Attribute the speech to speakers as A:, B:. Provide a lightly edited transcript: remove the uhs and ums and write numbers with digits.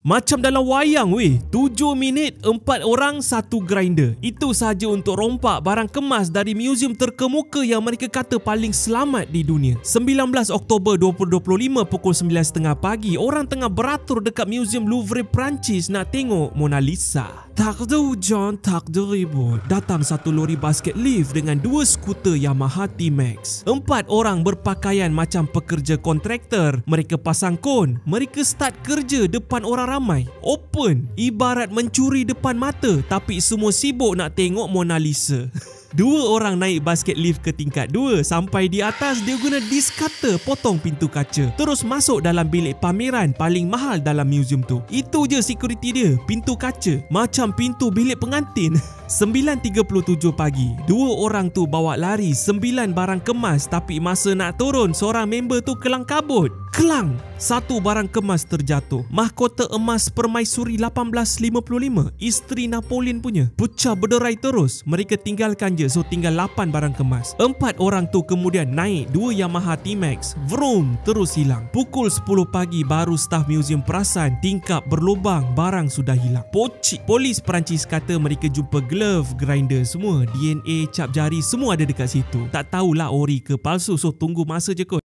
A: Macam dalam wayang weh, 7 minit 4 orang 1 grinder. Itu sahaja untuk rompak barang kemas dari muzium terkemuka yang mereka kata paling selamat di dunia. 19 Oktober 2025 pukul 9.30 pagi, orang tengah beratur dekat Muzium Louvre Perancis nak tengok Mona Lisa. Tak ada hujan, tak ada ribut. Datang satu lori basket lift dengan 2 skuter Yamaha T-Max. 4 orang berpakaian macam pekerja kontraktor. Mereka pasang kon. Mereka start kerja depan orang ramai. Open. Ibarat mencuri depan mata. Tapi semua sibuk nak tengok Mona Lisa. 2 orang naik basket lift ke tingkat 2. Sampai di atas, dia guna disc cutter potong pintu kaca. Terus masuk dalam bilik pameran paling mahal dalam muzium tu. Itu je security dia, pintu kaca. Macam pintu bilik pengantin. 9.37 pagi, 2 orang tu bawa lari 9 barang kemas. Tapi masa nak turun, seorang member tu kelang kabut. Kelang! 1 barang kemas terjatuh. Mahkota emas permaisuri 1855, isteri Napoleon punya. Pecah berderai terus. Mereka tinggalkan je, so tinggal 8 barang kemas. 4 orang tu kemudian naik 2 Yamaha T-Max. Vroom! Terus hilang. Pukul 10 pagi baru staf muzium perasan tingkap berlubang, barang sudah hilang. Pocik! Polis Perancis kata mereka jumpa glove, grinder semua, DNA, cap jari semua ada dekat situ. Tak tahulah ori ke palsu, so tunggu masa je kot.